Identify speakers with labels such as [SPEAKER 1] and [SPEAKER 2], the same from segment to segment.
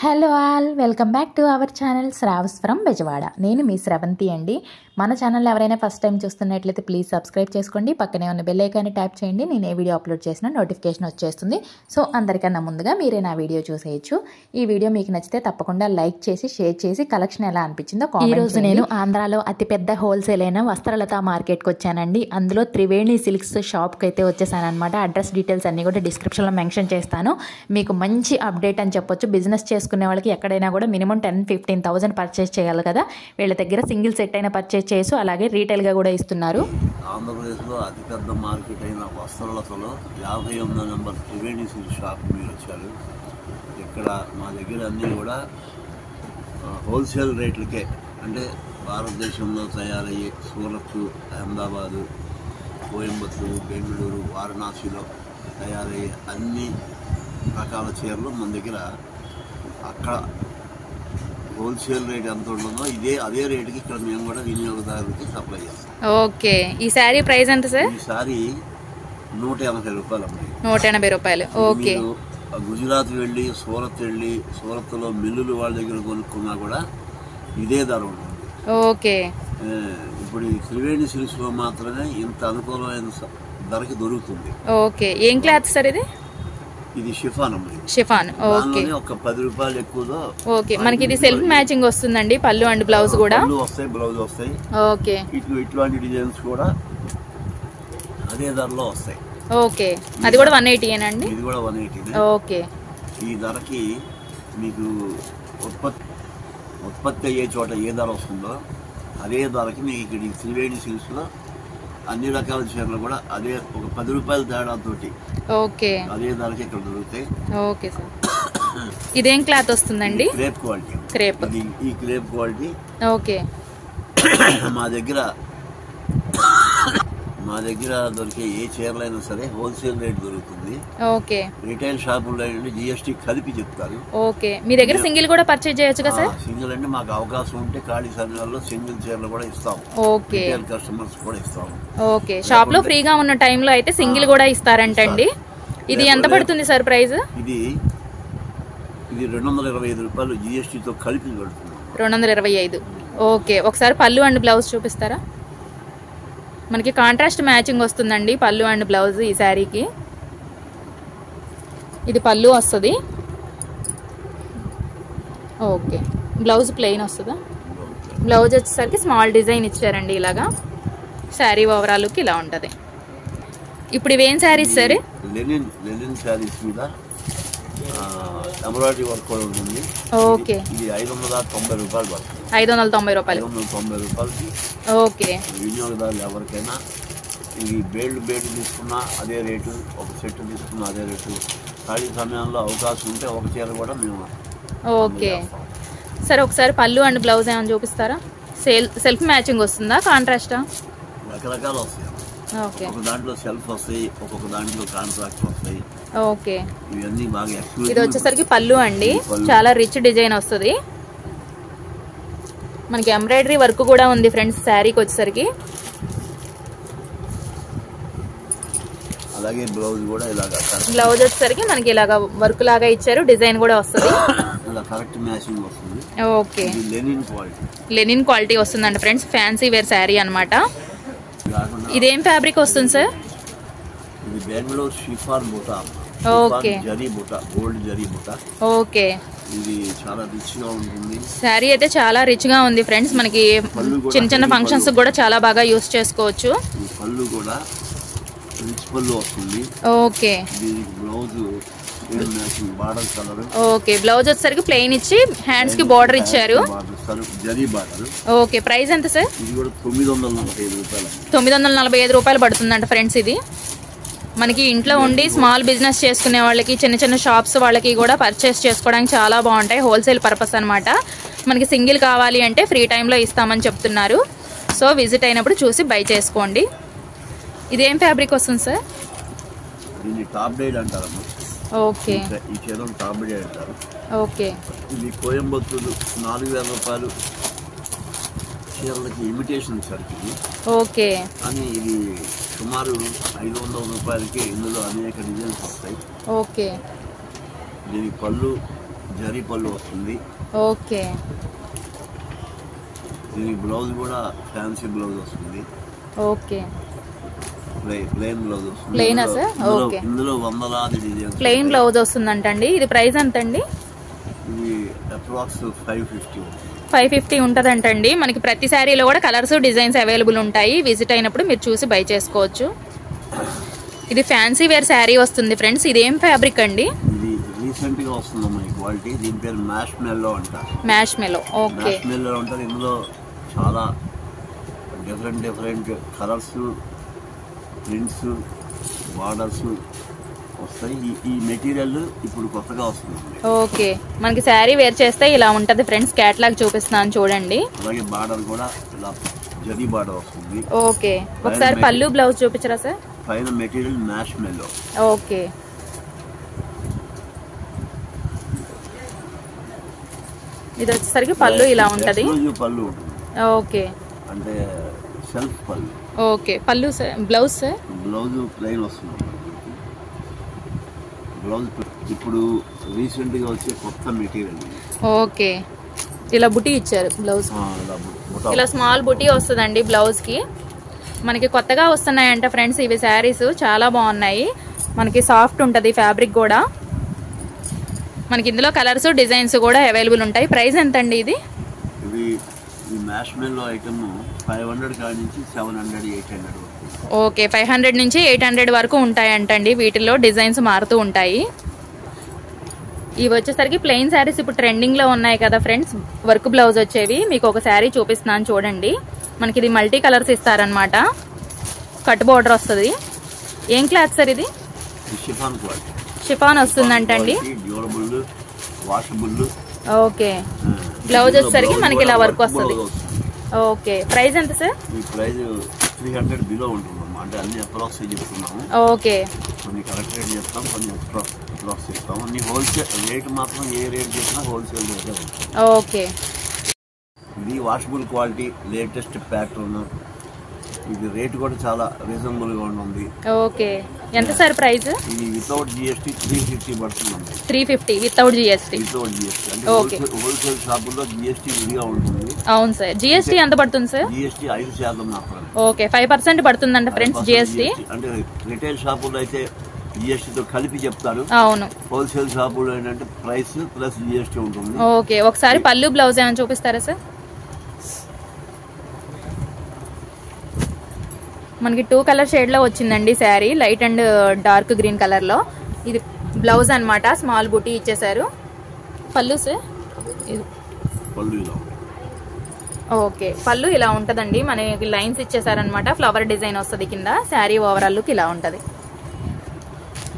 [SPEAKER 1] Hello all, welcome back to our channel Shravs from Bezawada. నేను మీ శ్రవంతి అండి. మన ఛానల్ ఎవరైనా ఫస్ట్ టైం చూస్తున్నట్లయితే ప్లీజ్ సబ్స్క్రైబ్ చేసుకోండి. పక్కనే ఉన్న బెల్ ఐకాన్ని ట్యాప్ చేయండి. నేను ఏ వీడియో అప్లోడ్ చేసినా నోటిఫికేషన్ వచ్చేస్తుంది. సో అందరికన్నా ముందుగా మీరే నా వీడియో చూసేయచ్చు. ఈ వీడియో మీకు నచ్చితే తప్పకుండా లైక్ చేసి షేర్ చేసి కలెక్షన్ ఎలా అనిపించిందో కామెంట్ చేయండి. ఈరోజు నేను ఆంధ్రాలో అతిపెద్ద హోల్సేల్ అయిన వస్త్రలత మార్కెట్కి వచ్చానండి. అందులో త్రివేణి సిల్క్స్ షాప్కి అయితే వచ్చేసాను అనమాట. అడ్రస్ డీటెయిల్స్ అన్నీ కూడా డిస్క్రిప్షన్లో మెన్షన్ చేస్తాను. మీకు మంచి అప్డేట్ అని చెప్పొచ్చు. బిజినెస్ చేసుకునే వాళ్ళకి ఎక్కడైనా కూడా మినిమం 10-15,000 పర్చేస్ చేయాలి కదా. వీళ్ళ దగ్గర సింగిల్ సెట్ అయినా పర్చేస్ చేసి అలాగే రీటైల్గా కూడా ఇస్తున్నారు.
[SPEAKER 2] ఆంధ్రప్రదేశ్లో అతిపెద్ద మార్కెట్ అయిన వస్త్రలతలో 58వ నెంబర్ త్రివేణి సిల్క్ షాప్ మీరు వచ్చారు. ఇక్కడ మా దగ్గర అన్నీ కూడా హోల్సేల్ రేట్లకే, అంటే భారతదేశంలో తయారయ్యే సూరత్, అహ్మదాబాదు, కోయంబత్తూరు, బెంగళూరు, వారణాసిలో తయారయ్యే అన్ని రకాల చీరలు మన దగ్గర అక్కడ హోల్సేల్ రేట్ ఎంత ఉంటుందో అదే రేటుకి ఇక్కడ మేము కూడా వినియోగదారులకి సప్లై చేస్తాం.
[SPEAKER 3] ఓకే, ఈ శారీ ప్రైస్ ఎంత సార్?
[SPEAKER 2] ఈ సారీ 180 రూపాయలు అమ్మాయి.
[SPEAKER 3] 180 రూపాయలు. ఓకే.
[SPEAKER 2] గుజరాత్ వెళ్ళి సూరత్ వెళ్ళి సూరత్లో మిల్లులు వాళ్ళ దగ్గర కొనుక్కున్నా కూడా ఇదే ధర ఉంటుంది. ఓకే. ఇప్పుడు ఈ త్రివేణి సిల్క్స్ లో మాత్రమే ఇంత అనుకూలమైన ధరకి దొరుకుతుంది.
[SPEAKER 3] ఓకే. ఏం క్లాత్ సార్ ఇది?
[SPEAKER 2] ఇది షిఫాన్ అమ్మాయి.
[SPEAKER 3] షిఫాన్. ఓకే.
[SPEAKER 2] ఒక 10 రూపాయలు ఎక్కువలో.
[SPEAKER 3] ఓకే, మనకి ఇది సెల్ఫ్ మ్యాచింగ్ వస్తుందండి. పళ్ళు అండ్ బ్లౌజ్ కూడా
[SPEAKER 2] వస్తాయి, బ్లౌజ్ వస్తాయి.
[SPEAKER 3] ఓకే.
[SPEAKER 2] ఇట్లాంటి డిజైన్స్ కూడా అదే ధరలో వస్తాయి.
[SPEAKER 3] ఓకే, అది కూడా 180 ఏనండి?
[SPEAKER 2] ఇది కూడా 180.
[SPEAKER 3] ఓకే.
[SPEAKER 2] ఈ ధరకి మీకు ఉత్పత్తి అయ్యే చోట ఏ ధర వస్తుందో అదే ధరకి మీకు ఇక్కడ ఈ త్రివేణి సిల్క్స్ లో అన్ని రకాల చీరలు కూడా అదే ఒక 10 రూపాయల తేడాతోటి
[SPEAKER 3] ఓకే
[SPEAKER 2] అదే ధరకి ఇక్కడ దొరుకుతాయి.
[SPEAKER 3] Okay sir. ఇదేం క్లాత్ వస్తుందండి?
[SPEAKER 2] Crepe quality.
[SPEAKER 3] క్రేప్.
[SPEAKER 2] ఈ క్రేప్ క్వాలిటీ.
[SPEAKER 3] ఓకే.
[SPEAKER 2] మా దగ్గర దొరికే ఏ చీరలైనా సరే హోల్సేల్ రేట్ దొరుకుతుంది.
[SPEAKER 3] ఓకే.
[SPEAKER 2] రిటైల్ షాపుల్లో GST కలిపి చెప్తారు.
[SPEAKER 3] ఓకే. మీ దగ్గర సింగిల్ కూడా పర్చేజ్ చేయొచ్చు కదా సార్?
[SPEAKER 2] సింగిల్ అంటే మాకు అవకాశం ఉంటే ఖాళీ సమయాల్లో సింగిల్ చీరలు కూడా ఇస్తాం.
[SPEAKER 3] ఓకే.
[SPEAKER 2] రిటైల్ కస్టమర్స్ కూడా ఇస్తాం.
[SPEAKER 3] ఓకే. షాప్ లో ఫ్రీగా ఉన్న టైంలో అయితే సింగిల్ కూడా ఇస్తారంటండి. ఇది ఎంత పడుతుంది సార్ ప్రైస్?
[SPEAKER 2] ఇది 225 రూపాయలు GSTతో కలిపి పడుతుంది.
[SPEAKER 3] 225. ఓకే. ఒకసారి పళ్ళు అండ్ బ్లౌజ్ చూపిస్తారా? మనకి కాంట్రాస్ట్ మ్యాచింగ్ వస్తుందండి పళ్ళు అండ్ బ్లౌజ్ ఈ శారీకి. ఇది పళ్ళు వస్తుంది. ఓకే. బ్లౌజ్ ప్లెయిన్ వస్తుందా? బ్లౌజ్ వచ్చేసరికి స్మాల్ డిజైన్ ఇచ్చారండి ఇలాగా. శారీ ఓవరాల్ లుక్ ఇలా ఉంటుంది. ఇప్పుడు ఇవేం శారీస్ సార్?
[SPEAKER 2] లెనిన్ శారీస్ మీద ఎంబ్రాయిడరీ వర్క్ కూడా ఉంటుంది.
[SPEAKER 3] ఓకే.
[SPEAKER 2] ఇది 590 రూపాయలు పడుతుంది.
[SPEAKER 3] 590 రూపాయలు.
[SPEAKER 2] 590 రూపాయలకి.
[SPEAKER 3] ఓకే.
[SPEAKER 2] వినియోగదారులు ఎవరికైనా ఇది బేల్డ్ తీసుకున్నా అదే రేటు, ఒక సెట్ తీసుకున్నా అదే రేటు. ఖాళీ సమయంలో అవకాశం ఉంటే ఒక చీర కూడా మేము.
[SPEAKER 3] Okay sir. ఒకసారి పళ్ళు అండ్ బ్లౌజ్ ఏమైనా చూపిస్తారా? సెల్ఫ్ మ్యాచింగ్ వస్తుందా, కాంట్రాస్టా?
[SPEAKER 2] రకరకాలు వస్తాయి.
[SPEAKER 3] ఓకే.
[SPEAKER 2] ఒక దాంట్లో సెల్ఫ్ వస్తాయి, ఒక్కొక్క దాంట్లో కాంట్రాక్ట్ వస్తాయి.
[SPEAKER 3] ఓకే.
[SPEAKER 2] ఇవన్నీ బాగా.
[SPEAKER 3] ఇది వచ్చేసరికి పళ్ళు అండి, చాలా రిచ్ డిజైన్ వస్తుంది. మనకి ఎంబ్రాయిడరీ వర్క్ కూడా ఉంది ఫ్రెండ్స్ శారీకి వచ్చేసరికి.
[SPEAKER 2] అలాగే బ్లౌజ్ కూడా ఇలాగా.
[SPEAKER 3] బ్లౌజ్ వచ్చేసరికి మనకి ఇలాగా వర్క్ లాగా ఇచ్చారు, డిజైన్ కూడా వస్తుంది.
[SPEAKER 2] కరెక్ట్ మ్యాచింగ్ వస్తుంది.
[SPEAKER 3] Okay.
[SPEAKER 2] Linen quality.
[SPEAKER 3] Linen quality వస్తుందండి ఫ్రెండ్స్. ఫ్యాన్సీ వేర్ శారీ అనమాట. ఇదేం ఫ్యాబ్రిక్ వస్తుంది సార్?
[SPEAKER 2] ఇది బెంగళూరు షిఫాన్ బూటా.
[SPEAKER 3] ఓకే.
[SPEAKER 2] జరీ బూటా, గోల్డ్ జరీ బూటా.
[SPEAKER 3] ఓకే.
[SPEAKER 2] ఇది చాలా రిచ్ గా ఉంటుంది.
[SPEAKER 3] శారీ అయితే చాలా రిచ్ గా ఉంది ఫ్రెండ్స్. మనకి చిన్న చిన్న ఫంక్షన్స్ కూడా చాలా బాగా యూస్ చేసుకోవచ్చు.
[SPEAKER 2] పళ్ళు కూడా రిచ్ పళ్ళు వస్తుంది.
[SPEAKER 3] Okay.
[SPEAKER 2] Blouse border colour.
[SPEAKER 3] Okay. Blouse వచ్చేసరికి ప్లెయిన్ ఇచ్చి హ్యాండ్స్ కి బార్డర్ ఇచ్చారు.
[SPEAKER 2] జరీ బార్డర్.
[SPEAKER 3] ఓకే. ప్రైస్ ఎంత సార్?
[SPEAKER 2] ఇది కూడా 945 రూపాయలు.
[SPEAKER 3] 945 రూపాయలు పడుతుందంట ఫ్రెండ్స్. ఇది మనకి ఇంట్లో ఉండి స్మాల్ బిజినెస్ చేసుకునే వాళ్ళకి, చిన్న చిన్న షాప్స్ వాళ్ళకి కూడా పర్చేస్ చేసుకోవడానికి చాలా బాగుంటాయి. హోల్సేల్ పర్పస్ అనమాట. మనకి సింగిల్ కావాలి అంటే ఫ్రీ టైంలో ఇస్తామని చెప్తున్నారు. సో విజిట్ అయినప్పుడు చూసి బై చేసుకోండి. ఇదేం ఫ్యాబ్రిక్ వస్తుంది సార్?
[SPEAKER 2] దీన్ని టాప్ డైడ్ అంటారమ్మా.
[SPEAKER 3] ఓకే.
[SPEAKER 2] ఈ చీరలు టాప్ డైడ్ అంటారు.
[SPEAKER 3] ఓకే.
[SPEAKER 2] ఇది కోయంబత్తూరు 4000 రూపాయలు చీరలకి ఇమిటేషన్ సరికి.
[SPEAKER 3] ఓకే.
[SPEAKER 2] కానీ ఇది సుమారు 500 రూపాయలకి ఇందులో అనేక డిజైన్స్ వస్తాయి.
[SPEAKER 3] ఓకే.
[SPEAKER 2] దీనికి పళ్ళు జరీ పళ్ళు వస్తుంది.
[SPEAKER 3] ఓకే.
[SPEAKER 2] దీనికి బ్లౌజ్ కూడా ఫ్యాన్సీ బ్లౌజ్ వస్తుంది.
[SPEAKER 3] ఓకే.
[SPEAKER 2] ప్లెయిన్ బ్లౌజ్ వస్తుంది.
[SPEAKER 3] ప్లెయినా సార్? ఓకే.
[SPEAKER 2] ఇందులో వందలాది డిజైన్స్.
[SPEAKER 3] Plain blouse వస్తుందంటండి. ఇది ప్రైస్ ఎంత అండి?
[SPEAKER 2] ఇది అప్రాక్స్ 550.
[SPEAKER 3] 550 ఉంటుందంటండి. మనకి ప్రతి శారీలో కూడా కలర్స్ డిజైన్స్ అవైలబుల్ ఉంటాయి. విజిట్ అయినప్పుడు మీరు చూసి బై చేసుకోవచ్చు. ఇది ఫ్యాన్సీ వేర్ శారీ వస్తుంది ఫ్రెండ్స్. ఇది ఏం ఫ్యాబ్రిక్ అండి?
[SPEAKER 2] ఇది రీసెంట్ గా వస్తుందమ్మా ఈ క్వాలిటీ. దీని పేరు మ్యాష్ మెల్లో అంటారు.
[SPEAKER 3] మ్యాష్ మెల్లో. ఓకే.
[SPEAKER 2] మ్యాష్ మెల్లో అంటారు. ఇందులో చాలా డిఫరెంట్ కలర్స్, ప్రింట్స్, బార్డర్స్ వస్తాయి. ఈ మెటీరియల్ ఇప్పుడు కొత్తగా వస్తుంది.
[SPEAKER 3] ఓకే. మనకి శారీ వేర్ చేస్తే ఇలా ఉంటది ఫ్రెండ్స్. క్యాటలాగ్ చూపిస్తున్నాను చూడండి.
[SPEAKER 2] అలాగే బార్డర్ కూడా ఇలా జరీ బార్డర్ వస్తుంది.
[SPEAKER 3] ఓకే. ఒకసారి పళ్ళు బ్లౌజ్ చూపించరా సార్?
[SPEAKER 2] పైన మెటీరియల్ మ్యాష్ మెల్లో.
[SPEAKER 3] ఓకే. ఇది వచ్చేసరికి పళ్ళు ఇలా ఉంటది.
[SPEAKER 2] పళ్ళు ఉంటుంది.
[SPEAKER 3] ఓకే.
[SPEAKER 2] అంటే సెల్ఫ్ పళ్ళు.
[SPEAKER 3] ఓకే. పళ్ళు sir. Blouse sir?
[SPEAKER 2] Blouse plain వస్తుంది. బ్లౌజ్ ఇప్పుడు రీసెంట్ గా వచ్చే కొత్త మెటీరియల్.
[SPEAKER 3] ఓకే. ఇలా బుటీ ఇచ్చారు బ్లౌజ్. ఇలా స్మాల్ బుటీ వస్తుందండి బ్లౌజ్ కి. మనకి కొత్తగా వస్తున్నాయంట ఫ్రెండ్స్ ఇవి శారీస్. చాలా బాగున్నాయి. మనకి సాఫ్ట్ ఉంటది ఫ్యాబ్రిక్ కూడా. మనకి ఇందులో కలర్స్ డిజైన్స్ కూడా అవైలబుల్ ఉంటాయి. ప్రైస్ ఎంత అండి ఇది?
[SPEAKER 2] ఈ మ్యాష్ మెల్లో ఐటమ్ 500 కాడి నుంచి 700, 800 వరకు.
[SPEAKER 3] ఓకే. 500 నుంచి 800 వరకు ఉంటాయంటండి. వీటిలో డిజైన్స్ మారుతూ ఉంటాయి. ఇవి వచ్చేసరికి ప్లెయిన్ శారీస్ ఇప్పుడు ట్రెండింగ్ లో ఉన్నాయి కదా ఫ్రెండ్స్. వర్క్ బ్లౌజ్ వచ్చేవి. మీకు ఒక శారీ చూపిస్తున్నాను చూడండి. మనకి ఇది మల్టీ కలర్స్ ఇస్తారనమాట. కట్ బోర్డర్ వస్తుంది. ఏం క్లాత్ సార్ ఇది?
[SPEAKER 2] Chiffon quality.
[SPEAKER 3] షిఫాన్ వస్తుందంటండి.
[SPEAKER 2] Durable, washable.
[SPEAKER 3] ఓకే. బ్లౌజ్ వచ్చేసరికి మనకి ఇలా వర్క్ వస్తుంది. ఓకే. ప్రైస్ ఎంత సార్?
[SPEAKER 2] ఈ ప్రైస్ 300 బిలో ఉంటుందమ్మా. అంటే అన్ని అప్రాక్స్ చెప్తున్నాము.
[SPEAKER 3] ఓకే.
[SPEAKER 2] కొన్ని కరెక్ట్ రేట్ చెప్తాం, కొన్ని అప్రాక్స్ చెప్తాం. అన్ని హోల్సేల్ రేట్ మాత్రం ఏ రేట్ చెప్పినా హోల్సేల్ రేటే ఉంటుంది.
[SPEAKER 3] ఓకే.
[SPEAKER 2] ఇది వాషబుల్ క్వాలిటీ, లేటెస్ట్ ప్యాటర్న్. ఇది రేట్ కూడా చాలా రీజనబుల్ గా ఉంటుంది.
[SPEAKER 3] ఓకే. ఎంత సార్ ప్రైస్?
[SPEAKER 2] ఇది వితౌట్ జిఎస్టీ 350 పడుతుంది.
[SPEAKER 3] 350 వితౌట్ జిఎస్టీ.
[SPEAKER 2] వితౌట్ జిఎస్టీ అంటే హోల్సేల్ షాపుల్లో జిఎస్టీ విడిగా ఉంటుంది.
[SPEAKER 3] అవును సార్. జిఎస్టీ ఎంత పడుతుంది సార్?
[SPEAKER 2] జిఎస్టీ 5% మాత్రమే.
[SPEAKER 3] ఓకే. 5% పడుతుందంట ఫ్రెండ్స్ జిఎస్టీ.
[SPEAKER 2] అంటే రిటైల్ షాపుల్లో అయితే జిఎస్టీతో కలిపి చెప్తారు.
[SPEAKER 3] అవును.
[SPEAKER 2] హోల్సేల్ షాపుల్లో ఏంటంటే ప్రైస్ ప్లస్ జిఎస్టీ ఉంటుంది.
[SPEAKER 3] ఓకే. ఒకసారి పళ్ళు బ్లౌజ్ ఏమైనా చూపిస్తారా సార్? మనకి 2 కలర్ షేడ్ లో వచ్చిందండి sari. Light and dark green colour లో. ఇది బ్లౌజ్ అన్నమాట. స్మాల్ బుటీ ఇచ్చేసారు. పళ్ళు సార్?
[SPEAKER 2] పళ్ళు ఇలా.
[SPEAKER 3] ఓకే. పళ్ళు ఇలా ఉంటదండి. మనకి లైన్స్ ఇచ్చేసారనమాట. ఫ్లవర్ డిజైన్ వస్తుంది కింద. శారీ ఓవరాల్ లుక్ ఇలా ఉంటది.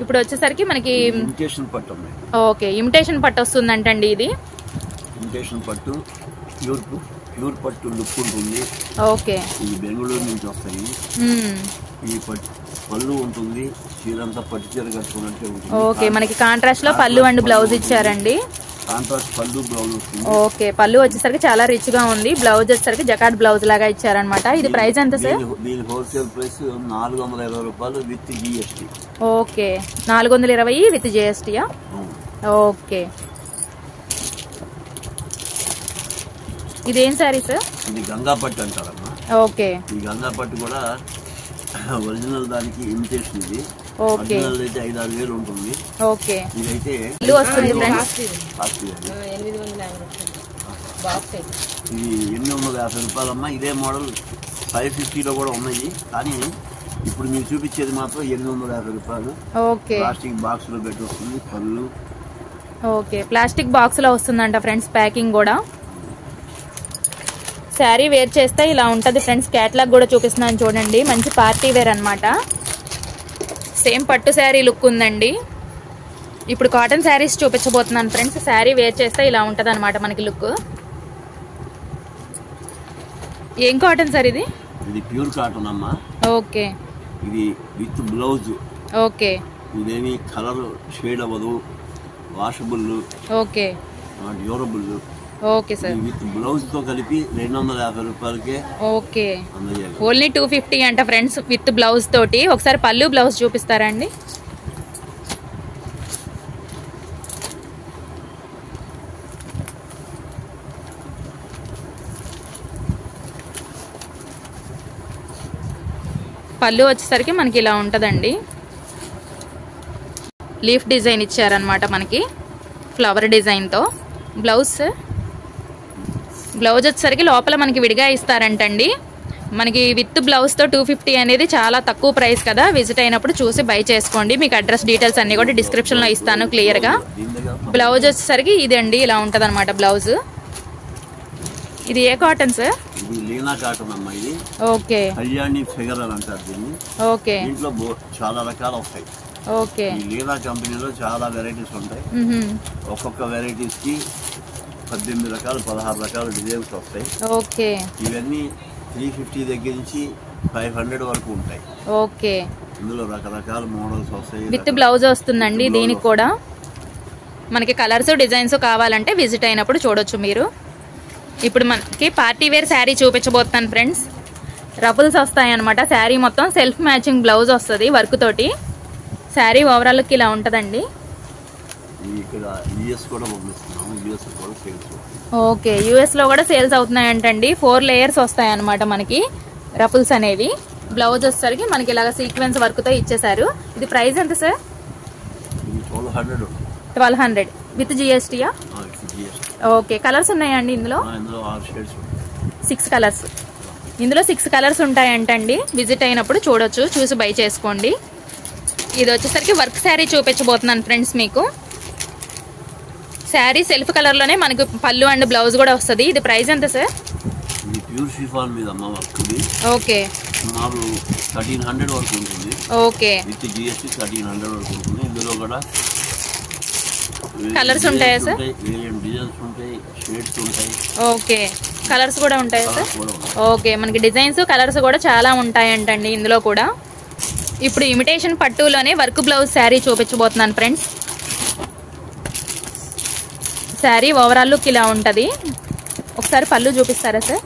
[SPEAKER 3] ఇప్పుడు వచ్చేసరికి మనకి
[SPEAKER 2] ఇమిటేషన్ పట్టు.
[SPEAKER 3] ఓకే. ఇమిటేషన్ పట్టు వస్తుందంటండి. ఇది
[SPEAKER 2] ఇమిటేషన్ పట్టు ప్యూర్ పట్టు లుక్ ఉంటుంది.
[SPEAKER 3] ఓకే.
[SPEAKER 2] ఇది బెంగళూరు నుంచి వస్తాయి. ఈ పళ్ళు ఉంటుంది. చీరంతా పట్టు చీర కట్టుకున్నట్టే ఉంటుంది.
[SPEAKER 3] ఓకే. మనకి కాంట్రాస్ట్ లో పళ్ళు అండ్ బ్లౌజ్ ఇచ్చారండి.
[SPEAKER 2] కాంట్రాస్ట్ పళ్ళు బ్లౌజ్ వస్తుంది.
[SPEAKER 3] ఓకే. పళ్ళు వచ్చేసరికి చాలా రిచ్ గా ఉంది. బ్లౌజ్ వచ్చేసరికి జకాట్ బ్లౌజ్ లాగా ఇచ్చారనమాట. ఇది ప్రైస్ ఎంత సార్?
[SPEAKER 2] దీని హోల్సేల్ ప్రైస్ 420 రూపాయలు విత్ జిఎస్టీ.
[SPEAKER 3] ఓకే. 420 విత్ జిఎస్టీయా? ఓకే. ఇదేం సారీ సార్?
[SPEAKER 2] ఇది గంగా పట్టు అంటారమ్మా.
[SPEAKER 3] ఓకే.
[SPEAKER 2] ఈ గంగా పట్టు కూడా ఒరిజినల్ దానికి ఇమిటేషన్. ఇది
[SPEAKER 3] ఓకే.
[SPEAKER 2] ఒరిజినల్ అయితే 5-6 వేలు ఉంటుంది.
[SPEAKER 3] ఓకే.
[SPEAKER 2] ఇదైతే
[SPEAKER 3] ఇల్లు వస్తుంది ఫ్రెండ్స్.
[SPEAKER 2] ఇది 850 రూపాయలమ్మా. ఇదే మోడల్ 550లో కూడా ఉన్నాయి. కానీ ఇప్పుడు మీరు చూపించేది మాత్రం 850 రూపాయలు.
[SPEAKER 3] ఓకే.
[SPEAKER 2] ప్లాస్టిక్ బాక్స్ లో పెట్టి వస్తుంది. పళ్ళు.
[SPEAKER 3] ఓకే. ప్లాస్టిక్ బాక్స్ లో వస్తుందంట ఫ్రెండ్స్. ప్యాకింగ్ కూడా. శారీ వేర్ చేస్తే ఇలా ఉంటది ఫ్రెండ్స్. క్యాటలాగ్ కూడా చూపిస్తున్నాను చూడండి. మంచి పార్టీ వేర్ అన్నమాట. సేమ్ పట్టు శారీ లుక్ ఉందండి. ఇప్పుడు కాటన్ శారీస్ చూపించబోతున్నాను ఫ్రెండ్స్. శారీ వేర్ చేస్తే ఇలా ఉంటది అనమాట మనకి లుక్. ఏం కాటన్ సార్ ఇది?
[SPEAKER 2] ఇది ప్యూర్ కాటన్ అమ్మా.
[SPEAKER 3] ఓకే.
[SPEAKER 2] ఇది విత్ బ్లౌజ్.
[SPEAKER 3] ఓకే.
[SPEAKER 2] ఇదేమి కలర్ షేడ్ అవ్వదు. Washable.
[SPEAKER 3] Okay.
[SPEAKER 2] Durable.
[SPEAKER 3] Okay sir.
[SPEAKER 2] With blouse తో కలిపి 250 రూపాయలకే.
[SPEAKER 3] ఓకే. ఓన్లీ 250 అంట ఫ్రెండ్స్ విత్ బ్లౌజ్ తోటి. ఒకసారి పళ్ళు బ్లౌజ్ చూపిస్తారా అండి? పళ్ళు వచ్చేసరికి మనకి ఇలా ఉంటుందండి. లీఫ్ డిజైన్ ఇచ్చారనమాట మనకి ఫ్లవర్ డిజైన్తో. బ్లౌజ్ వచ్చేసరికి లోపల మనకి విడిగా ఇస్తారంటండి. మనకి విత్ బ్లౌజ్తో 250 అనేది చాలా తక్కువ ప్రైస్ కదా. విజిట్ అయినప్పుడు చూసి బై చేసుకోండి. మీకు అడ్రస్ డీటెయిల్స్ అన్నీ కూడా డిస్క్రిప్షన్లో ఇస్తాను క్లియర్గా. బ్లౌజ్ వచ్చేసరికి ఇదండి, ఇలా ఉంటుంది అనమాట బ్లౌజ్. ఇది ఏ కాటన్ సార్?
[SPEAKER 2] ఇది లీనా కాటన్ అమ్మా. ఇది
[SPEAKER 3] ఓకే,
[SPEAKER 2] కళ్యాణి ఫిగర్ అని అంటారు దీన్ని.
[SPEAKER 3] ఓకే,
[SPEAKER 2] దీంట్లో చాలా రకాలు వస్తాయి.
[SPEAKER 3] ఓకే,
[SPEAKER 2] ఈ లీనా కంపెనీలో చాలా వెరైటీస్ ఉంటాయి. ఒక్కొక్క వెరైటీస్ కి 18 రకాలు 16 రకాల డిజైన్స్ వస్తాయి.
[SPEAKER 3] ఓకే,
[SPEAKER 2] ఇవన్నీ 350 దగ్గర నుంచి 500 వరకు ఉంటాయి.
[SPEAKER 3] ఓకే,
[SPEAKER 2] ఇందులో రకరకాల మోడల్స్ వస్తాయి.
[SPEAKER 3] విత్ బ్లౌజ్ వస్తుందండి. దీనికి కూడా మనకి కలర్స్ డిజైన్స్ కావాలంటే విజిట్ అయినప్పుడు చూడొచ్చు మీరు. ఇప్పుడు మనకి పార్టీ వేర్ శారీ చూపించబోతున్నాను ఫ్రెండ్స్. రఫుల్స్ వస్తాయి అనమాట. శారీ మొత్తం సెల్ఫ్ మ్యాచింగ్ బ్లౌజ్ వస్తుంది వర్క్ తోటి. శారీ ఓవరాల్ కి ఇలా ఉంటుందండి. ఓకే, యూఎస్ లో కూడా సేల్స్ అవుతున్నాయంటండి. 4 లేయర్స్ వస్తాయి అనమాట మనకి రఫుల్స్ అనేవి. బ్లౌజ్ వచ్చేసరికి మనకి ఇలాగ సీక్వెన్స్ వర్క్ తో ఇచ్చేసారు. ఇది ప్రైస్ ఎంత సార్? 1200 విత్ జిఎస్టీయా? ఓకే, కలర్స్ ఉన్నాయండి ఇందులో? 6 కలర్స్. ఇందులో 6 కలర్స్ ఉంటాయంటండి. విజిట్ అయినప్పుడు చూడొచ్చు, చూసి బై చేసుకోండి. ఇది వచ్చేసరికి వర్క్ శారీ చూపించబోతున్నాను ఫ్రెండ్స్ మీకు. శారీ సెల్ఫ్ కలర్ లోనే మనకు పళ్ళు అండ్ బ్లౌజ్ కూడా వస్తుంది. ఇది ప్రైస్ ఎంత సార్?
[SPEAKER 2] ఇది ప్యూర్ షిఫాన్ మీద అమ్మ వర్క్ ఇది.
[SPEAKER 3] ఓకే,
[SPEAKER 2] సుమారు 1300 వరకు ఉంటుంది.
[SPEAKER 3] ఓకే,
[SPEAKER 2] విత్ జిఎస్టీ 1300 వరకు ఉంటుంది. ఇందులో కూడా
[SPEAKER 3] కలర్స్ ఉంటాయా సార్?
[SPEAKER 2] డిజైన్స్ ఉంటాయి, షేడ్స్ ఉంటాయి.
[SPEAKER 3] ఓకే, కలర్స్ కూడా ఉంటాయా సార్? ఓకే, మనకి డిజైన్స్ కలర్స్ కూడా చాలా ఉంటాయంటండి ఇందులో కూడా. ఇప్పుడు ఇమిటేషన్ పట్టులోనే వర్క్ బ్లౌజ్ శారీ చూపించబోతున్నాను ఫ్రెండ్స్. శారీ ఓవరాల్ లుక్ ఇలా ఉంటుంది. ఒకసారి పళ్ళు చూపిస్తారా సార్?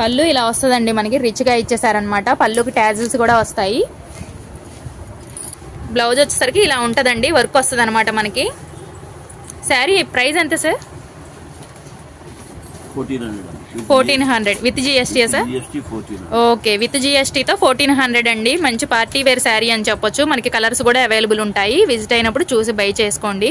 [SPEAKER 3] పళ్ళు ఇలా వస్తుందండి మనకి. రిచ్గా ఇచ్చేసారనమాట. పళ్ళుకి ట్యాజిల్స్ కూడా వస్తాయి. బ్లౌజ్ వచ్చేసరికి ఇలా ఉంటుందండి. వర్క్ వస్తుంది అనమాట మనకి. శారీ ప్రైస్ ఎంత sir? 1400 with GST sir? Okay, with జిఎస్టీతో 1400 అండి. మంచి పార్టీ వేర్ శారీ అని చెప్పొచ్చు. మనకి కలర్స్ కూడా అవైలబుల్ ఉంటాయి. విజిట్ అయినప్పుడు చూసి బై చేసుకోండి.